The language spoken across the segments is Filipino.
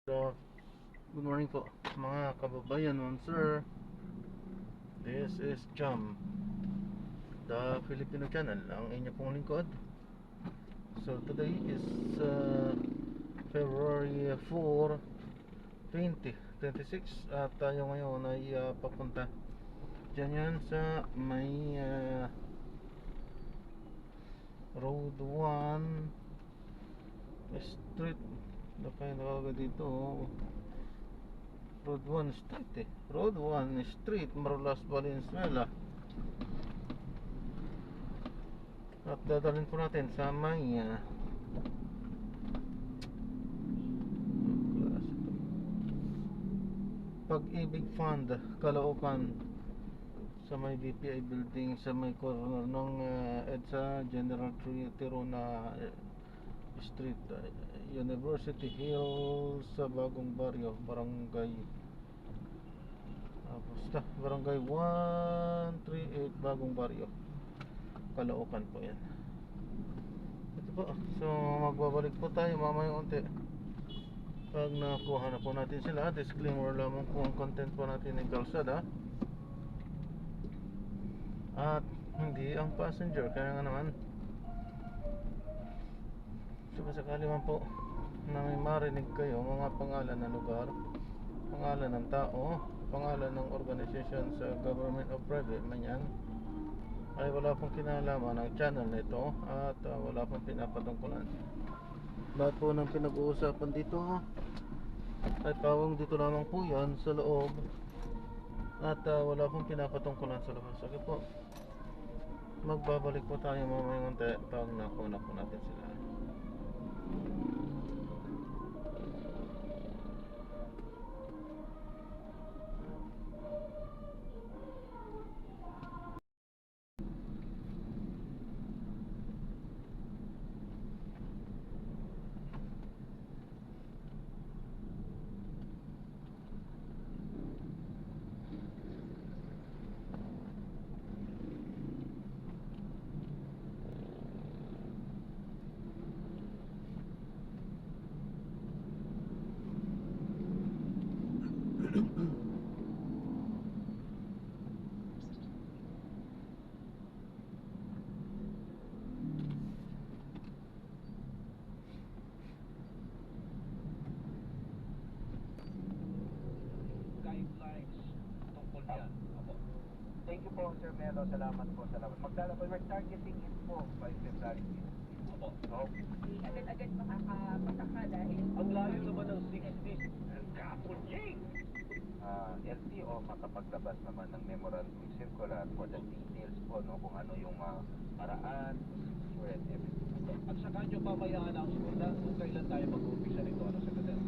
So, good morning po mga kababayan, sir. This is Jam, the Filipino channel, ang inyo pong lingkod. So today is February 4, 2026. At tayo ngayon ay papunta dyan yan sa may Road 1 Street. Ano pa yung nakagad dito? Road 1 Street Road 1 Street, Marulas, Valenzuela. At dadalhin po natin sa may Pag-ibig Fund, Caloocan, sa may BPI building, sa may corner ng EDSA General Tirona Street, University Hills, sa Bagong Baryo, Barangay Barangay 138, Bagong Baryo, Caloocan po yan. Ito po. So magbabalik po tayo mamaya unti pag nakuha na po natin sila. Disclaimer lamang po, ang content po natin ay kalsada at hindi ang passenger. Kaya nga naman, sakali man po na may marinig kayo mga pangalan ng lugar, pangalan ng tao, pangalan ng organization sa government o private man yan, ay wala pong kinalaman ang channel nito at wala pong pinapatungkulan. Lahat po ng pinag-uusapan dito ay pawang dito lamang po yan sa loob at wala pong pinapatungkulan sa labas. Okay po, magbabalik po tayo mamaya unti pag nakuha po natin sila. Guidelines tungkol yan. Opo. Thank you po, Sir Melo. Salamat po. Maglalabay, we're targeting it po by February 15. Opo. Agad-agad makakapataka dahil Ang layo naman ng 60s. Ang kapunying! LTO makapaglabas naman ng memorandum circular for the details po, no, kung ano yung paraan, procedure and everything. At saka nyo pamayaan ang skula kung kailan tayo mag-umpisa nito, ano, Secretary?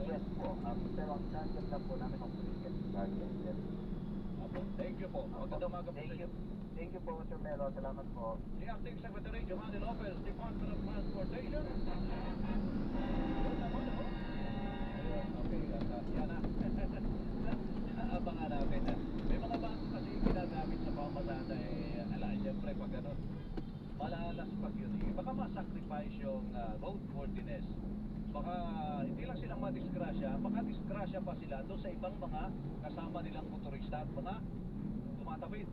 Yes po, pero ang target lang po namin ang police target. Thank you po. Magandang umaga po. Thank you po, Sir Melo. Salamat po. The Acting Secretary Giovanni Lopez, Department of Transportation. Okay, yan na. Abangan natin. May mga bago kasi ginagamit sa pamalaan na siyempre pag gano'n, malalaspak yun. Baka masacrifice yung road worthiness. Baka hindi lang silang madisgrasya, makadisgrasya pa sila doon sa ibang mga kasama nilang motorista at mga tumatawid,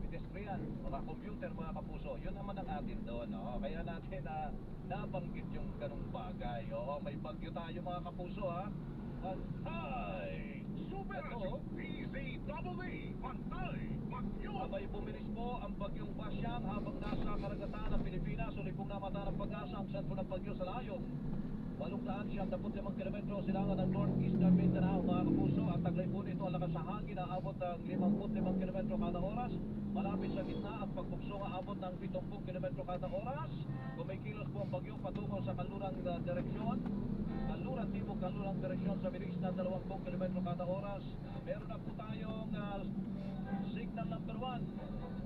pedestrian, mga commuter, mga kapuso. Yun naman ang atin doon, no? Kaya natin nabanggit yung ganung bagay. May bagyo tayo, mga kapuso, ha? Pantay! Super! Ito, PZEE! Pantay! Bagyo! Abay bumilis po ang bagyong Basyang habang nasa karagatan ng Pilipinas. Uli pong namata ng pag-asa ang sentro ng bagyo sa layo. 875 kilometro silangan ng northeastern Mindanao, mga kapuso. At taglay po nito ang lakas sa hangin na abot ng 55 kilometro kada oras. Malapit sa gitna ang pagbukso nga abot ng 70 kilometro kada oras. Kumikilos po ang bagyo patungo sa kanlurang direksyon. Kanluran timog, kanlurang direksyon sa bilis na 20 kilometro kada oras. Meron na po tayong signal number 1.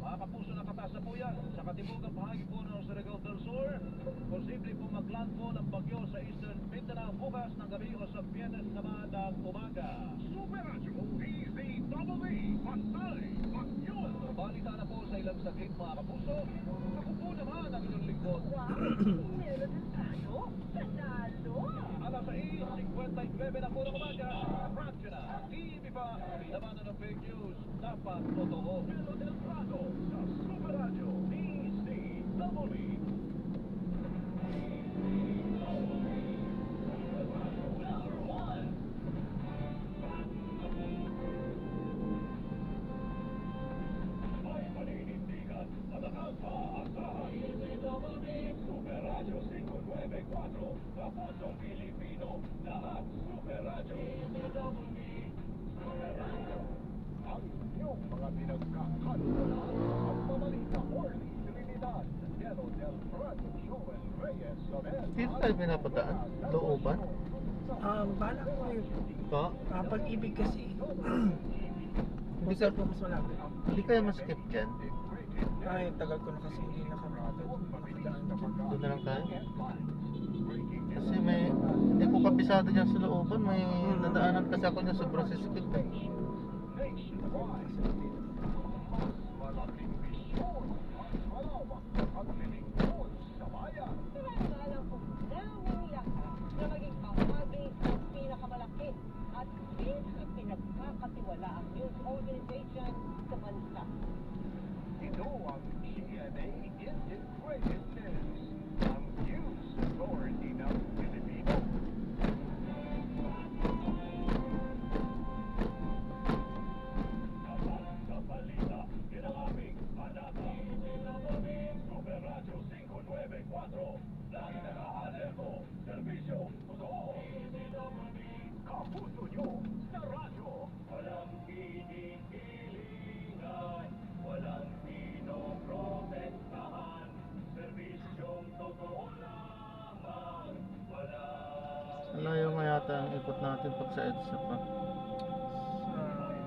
Mga kapuso, nakataas na po yan sa katimugang bahagi po ng Surigao del Sur. Posible po maglandfall ang bagyo sa Eastern Mindanao bukas ng gabi o sa Biyernes naman ng umaga. Super PZEE! Pantay! Bagyo! Balita na po sa ilang saglit, mga kapuso. Ako po naman ang inyong lingkod. wow, meron na tayo. Panalo! Alas 6, 59 na po ng umaga. Radyo na, TV pa, labanan ng fake news, dapat totoo. Melo del Prado sa Super Radio, DCWB. May paninindigan, malakas maasahan. DCWB, Super Radio 594, Kapatong Pilipino, lahat Super Radio. DCWB, Super Radio. Ang inyong mga pinagkakalulan, ang mamalita Orly Trinidad, Melo del Prado, Joel Reyes, Sobel. Dito tayo pinapadaan? Looban? Balak ko yun. Pa? Pag-ibig kasi. Hindi Kung ka, saan po mas malapit. hindi kaya maskip dyan? Ay, tagal ko na kasi hindi na kami nakadaan dyan. Doon na lang tayo? Kasi may, hindi ko kabisado dyan sa looban. May nadaanan kasi ako dyan sobrang sisikip eh. Malaking misyon, mas malawak na paglilingkod sa bayan. Alam ko, nangingiyak ka na maging bahagi ng pinakamalaki at pinagkakatiwalaang news organization sa bansa. Ito ang GMA Integrated News, ang news authority ng Pilipino. Kapag sa balita, yun ang aming panata. Super Radio 594, lagi naka-alerto, serbisyo, totoo. Kapuso nyo sa radyo. Walang hinihilingan, walang pinoprotektahan, serbisyong totoo lamang, walang Malayo nga yata ang ikot natin pag sa EDSA pa.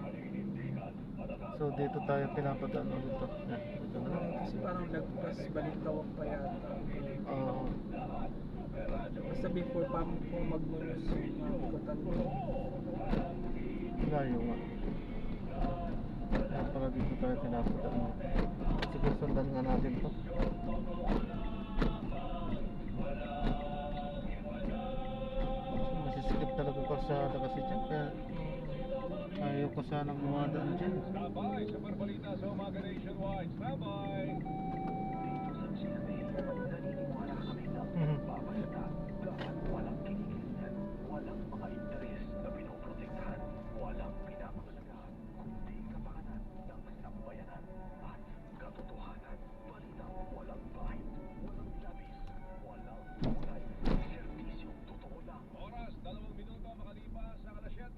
paninindigan, matatag. So dito tayo pinapadaan ulit to. Yan, dito na lang. Kasi parang lagpas balintawak pa yata. Oo. Basta before pa po magmunos yung ikutan mo. Layo nga. Kaya pala dito tayo pinapadaan. Sige, sundan nga natin to. Masisikip talaga kalsada kasi dyan. Kaya ayaw ko sanang gumadaan dyan. Standby sa Barbalita sa umaga nationwide. Standby! Mhm. Walang kinikilingan, walang mga interes na pinoprotektahan, walang pinapangalagaan, kundi kapakanan ng sambayanan at katotohanan. Balitang walang bahid, walang labis, walang kulay, serbisyong totoo lang. Oras, 2 minuto makalipas sa alas 7.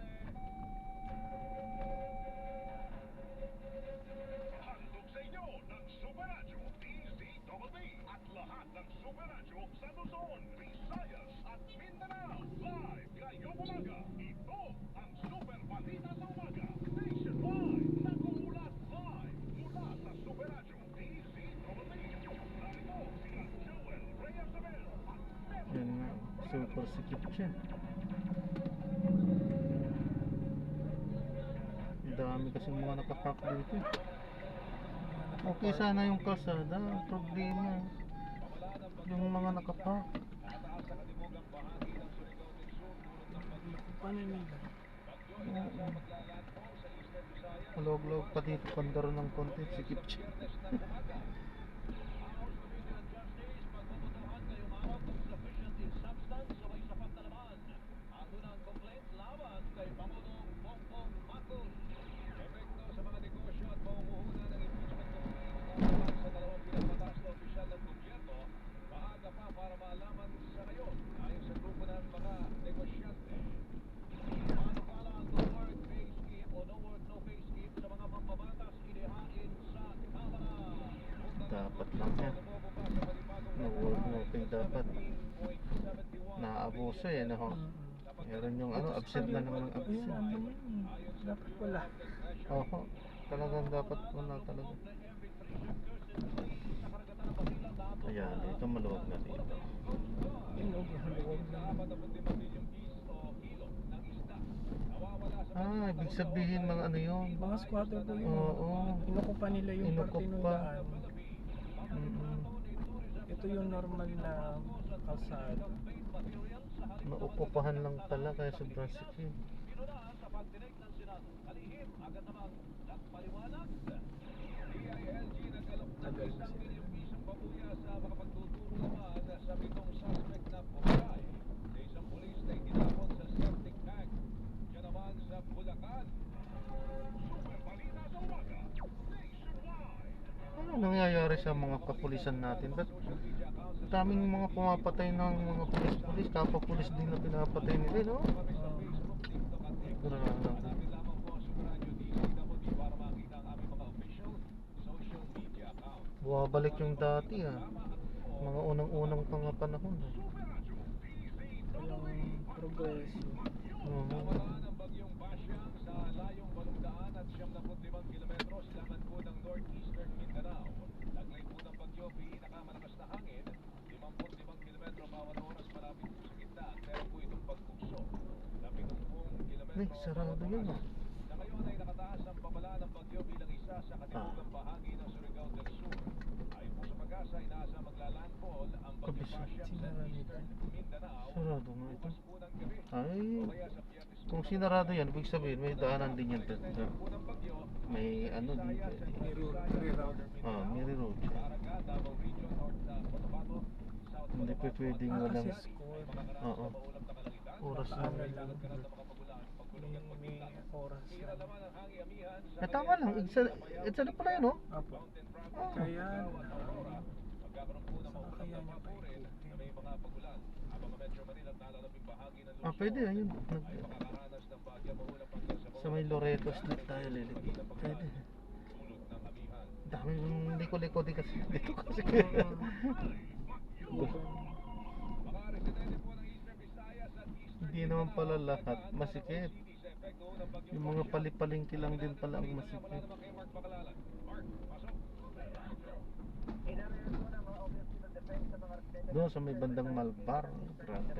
Handog sa inyo ng Super Radio DCWB at lahat ng Super Radio sa Luzon, Visayas at Mindanao. Live ngayong umaga, ito ang Super Balita sa Umaga. Nationwide, nag-uulat live mula sa Super Radio DCWB. Narito sila Joel Reyes Sobel at Melo. Yan nga. Super sikip siya. Ang dami kasi mga nakapark dito eh. Okay sana yung kalsada. Ang problema yung mga nakapark. Paano nila? Malog-log pa dito pandaro ng konti. Sikip siya. Dapat lang yan. No work, no pay dapat. Naabuso eh, no? Meron yung ano, absent na naman ng Ayun, absent. ano naman eh. Dapat wala. Oo, talagang dapat wala talaga. Ayan, dito maluwag na dito. Yun, huwag na. Ah, ibig sabihin mga ano yun. Mga squatter po yun. Oo. Inukupa nila yung Inukup parte ng pa. daan. Mm-mm. Ito yung normal na kalsada. Naukupahan lang pala kaya sobrang sikip. Pinunaan sa pagdinig ng Senado. Kalihim, agad namang nagpaliwanag. DILG nagkalap ng Tagal na 1 sila. milyong pisong pabuya sa makapagtuturo naman sa 7 suspect na pumatay sa isang pulis na itinapon sa septic tank. Diyan naman sa Bulacan. Super balita sa umaga. Nationwide. Ano nangyayari sa mga kapulisan natin? Ba't daming mga pumapatay ng mga pulis-pulis, kapwa-pulis din na pinapatay nila, no? Grabe. Hanapin lamang po ang Super Radio DCWD para makita ang aming mga official social media account. Bumabalik yung dati, ah. Mga unang-unang mga panahon, eh. Walang progresyo. Namaraan ang bagyong Basyang sa layong 875 kilometros laman po ng northeastern Mindanao. Taglay po ng bagyo, pinakamalakas na hangin, 55 kilometro bawat oras malapit po sa gitna at meron po itong pagtukso. 70 kilometro Eh, sarado yun, ah. Sa ngayon ay nakataas ang babala ng bagyo bilang isa sa katimugang bahagi ng Surigao del Sur. Ayon po sa pag-asa, inaasa maglalandfall ang bagyong Kabisat. Basyang sa eastern Mindanao. Sarado nga ito. Bukas po ng gabi. Ay, O kaya sa Biyernes po kung ng sinarado yan, ibig sabihin may daanan din yan. po ng bagyo, May ano dito, Visayas, eh. May road. May reroad siya. Caraga, Davao Region, North Cotabato, South Hindi pa Cotabato, pwedeng at walang Pasig. May mga karaan Oo. sa maulap na kalalitan. Oras Sa lang. amin, kalat-kalat na mga pagulan, pagkulog at May pagkita. oras. Tira naman ang hangi-amihan sa Eh, tama lang. It's na pala yun, no? Apo. Mountain Province, Oh. Kaya, Davao at Aurora. Magkakaroon po ng saka maulap kaya na niya papurin na may mga pagulan. Habang ang Metro Manila at nalalabing bahagi ng Luzon Pwede, ayun. ay makakaranas ng bagyo maulap hanggang sa Sa may Loreto Street tayo lilig. Pwede. Dulot ng amihan. Dami yung liko-liko di kasi dito kasi. Mga residente po ng Eastern Visayas at Eastern Hindi naman pala Mindanao, lahat nagdaan masikip. sa City sa epekto ng bagyong Yung mga Basyang. palipalingki lang din pala ang Wala masikip. naman kay Mark Bacalalan. Mark, pasok. Doon sa may bandang Malbar. Grabe.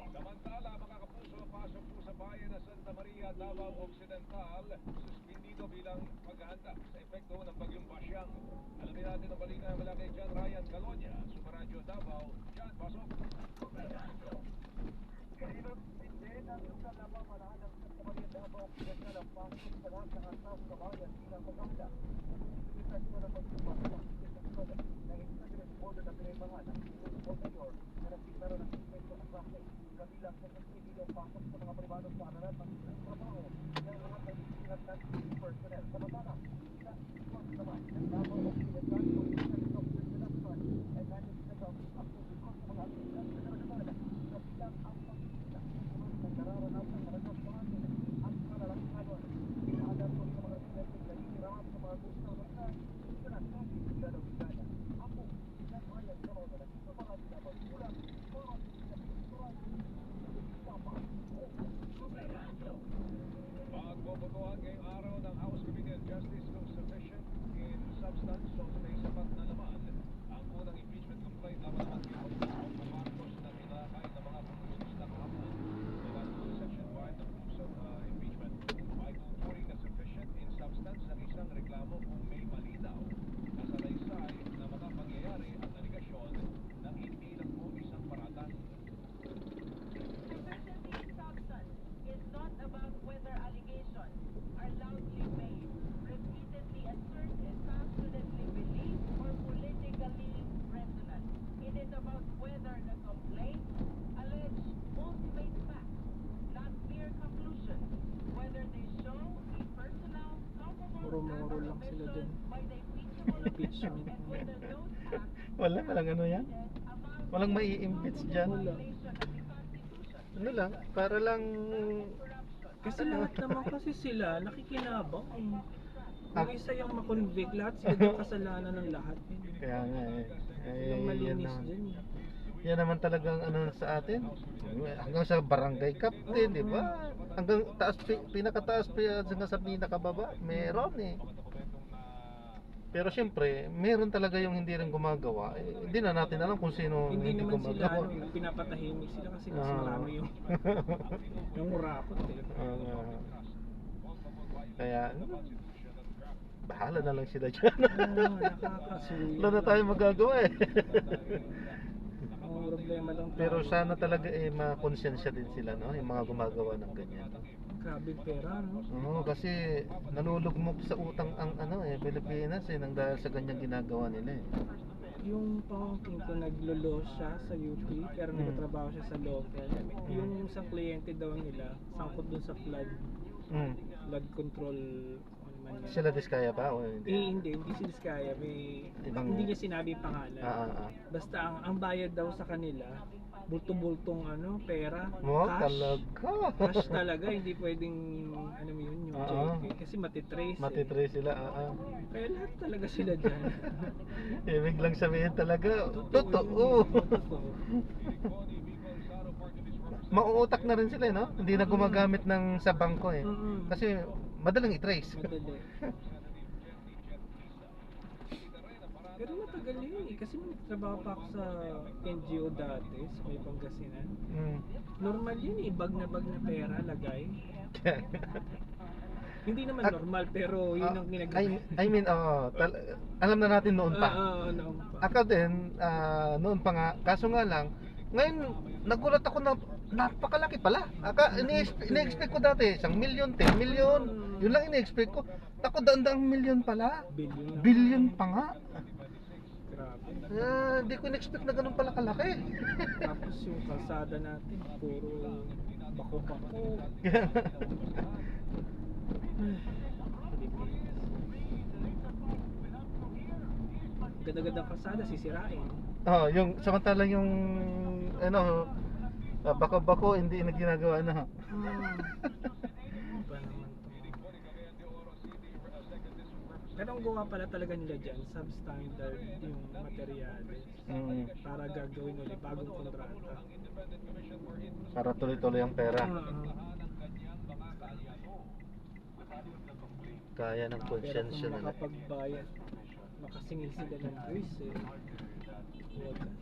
Samantala, mga kapuso, pasok po sa bayan ng Santa Maria, Davao Occidental, suspindido bilang paghahanda sa epekto ng bagyong Basyang. Alamin natin ang balita mula kay John Ryan Calonia, Super Radio Davao. John, pasok. Pagbobotohan ngayong araw ng House Committee on Justice kung sufficient in substance o may sapat na laman ang unang impeachment complaint laban naman kay Pangulong Marcos na tinakay ng mga kongresista kahapon. Mula sa Section 5 ng Rules of Impeachment, may tuturing na sufficient in substance ang isang reklamo kung may malinaw na salaysay na mga pangyayari at aligasyon na hindi lang po isang paratang. Sufficiency in substance is not about whether allegations are loudly made, repeatedly asserted, confidently believed, or politically resonant. It is about whether the complaint allege ultimate facts, not mere conclusions, whether they show a personal, culpable Muro-muro act or lang sila omission dun. by the impeachable official, Impeachment and niya. whether those acts Walang ano yan? Walang mai-impeach dyan? Wala. Ano lang, para lang... Kasi lahat naman kasi sila nakikinabang eh. Ah. Yung isa yung makonvict, lahat sila yung kasalanan ng lahat eh. Kaya nga eh. Yung yan malinis naman. dyan eh. Yan naman talagang ano sa atin. Hanggang sa barangay captain, di ba? Hanggang taas, pinakataas hanggang sa pinakababa, meron eh. Pero siyempre, meron talaga yung hindi rin gumagawa. Eh, hindi na natin alam kung sino Hindi hindi naman sila gumagawa. pinapatahimik sila kasi mas Ah. marami yung urakot eh. Kaya, bahala na lang sila dyan. Nakakasuyo. Wala na tayo magagawa eh. Ang problema lang Pero tao. sana talaga eh makonsensya din sila, no? Yung mga gumagawa ng ganyan. Grabe pera, no? Oo, kasi nalulugmok sa utang ang ano eh, Pilipinas eh, nang dahil sa ganyang ginagawa nila eh. Yung pamangkin ko naglolo siya sa UP pero nagtatrabaho siya sa local. Yung isang kliyente daw nila, sangkot dun sa Mm. flood control ano man yan. Sila Diskaya ba o Eh, hindi? hindi si Diskaya. Ibang- Hindi niya sinabi yung pangalan. Ah. Basta ang bayad daw sa kanila, bulto-bultong ano, pera, Mo cash. talaga. Cash talaga, hindi pwedeng ano mo yun, yung Oo. cheque. Kasi matitrace Matitrace sila, Kaya lahat talaga sila dyan. Ibig lang sabihin talaga, totoo. yun, totoo. Mauutak na rin sila, no? Hindi na gumagamit ng sa bangko eh. Mm-mm. Kasi madalang i-trace. Madali. Pero matagal yun eh. Kasi nagtrabaho pa ako sa NGO dati, sa may Pangasinan. Mm. Normal yun eh, bag na pera, lagay. Hindi naman At- normal, pero yun ang ginagawa. I mean, alam na natin noon pa. Noon pa. Ako din, noon pa nga, kaso nga lang, ngayon, nagulat ako na napakalaki pala. Ina-expect ko dati, 1 million, 10 million, yun lang ina-expect ko. Ako daang million pala. Billion na. Billion pa nga. Grabe. Hindi ko in-expect na ganun pala kalaki. Tapos yung kalsada natin, puro bako-bako. Ganda-ganda kalsada, sisirain. Yung samantalang yung ano, bako-bako hindi na ginagawa na. Ano ba naman to? Pero ang gawa pala talaga nila dyan, substandard yung materyales. Para gagawin ulit bagong kontrata. Para tuloy-tuloy ang pera. Kaya ng Pero konsensya kung na. makapagbayad, makasingil sila ng buwis eh. Wagas.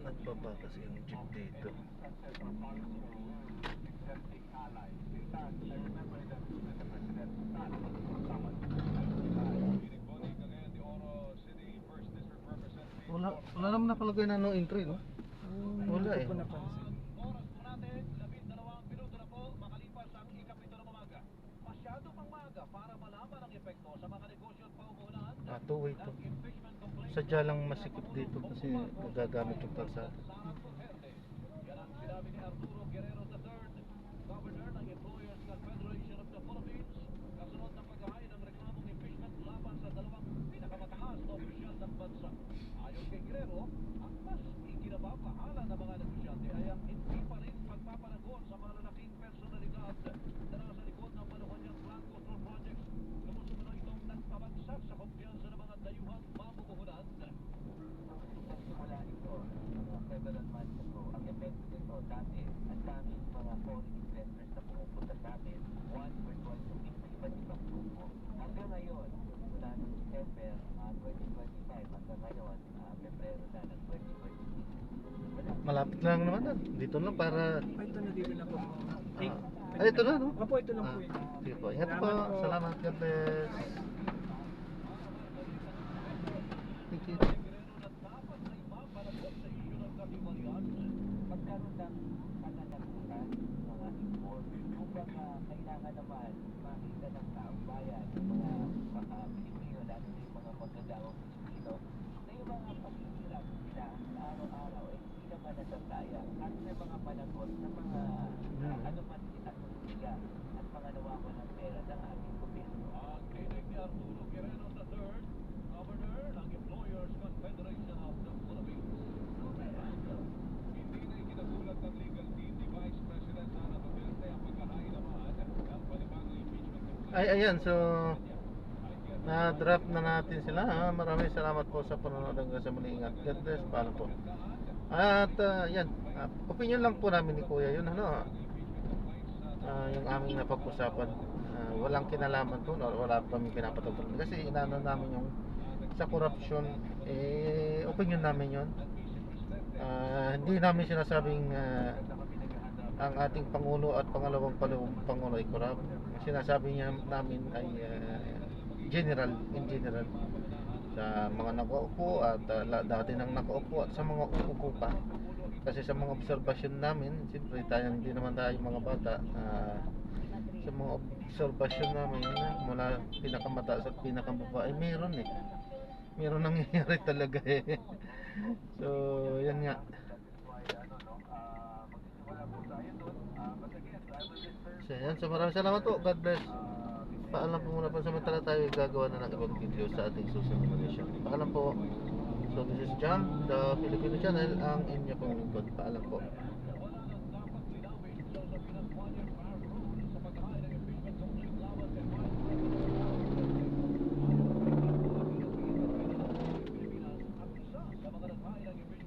At baba kasi yung jeep dito. Wala naman nakalagay na no entry, no? Wala Hindi eh. ko napansin. Two-way to. Sadya lang masikip dito kasi nagagamit yung kalsada. Malapit lang naman na. Dito lang para... Ay, ito na dito na po. Ay, ito na, no? Opo, ito lang po yun. Sige po. Ingat po. Salamat. God bless. Thank you. Ay, ayan, so na-draft na natin sila. Maraming salamat po sa panonood hanggang sa muli. Ingat. God bless. Paalam po. At yan, opinion lang po namin ni Kuya yun, ano, yung aming napag-usapan. Walang kinalaman po, wala pa kami pinapatutunan. Kasi inano namin yung sa corruption, opinion namin yun. Hindi namin sinasabing ang ating Pangulo at pangalawang Pangulo ay corrupt. Sinasabi niya namin ay in general sa mga nakaupo at dati nang nakaupo at sa mga uupo pa. Kasi sa mga obserbasyon namin, siyempre tayo hindi naman tayo mga bata, sa mga obserbasyon namin mula pinakamataas at pinakamababa ay meron nangyayari talaga so yan nga. So yan, so maraming salamat po. God bless. Paalam po muna pa, samantala tayo gagawa na ng ibang video sa ating susunod na mission. Paalam po. So this is Jam, the Filipino channel, ang inyo pong lingkod. Paalam po. Sa mga naghain ng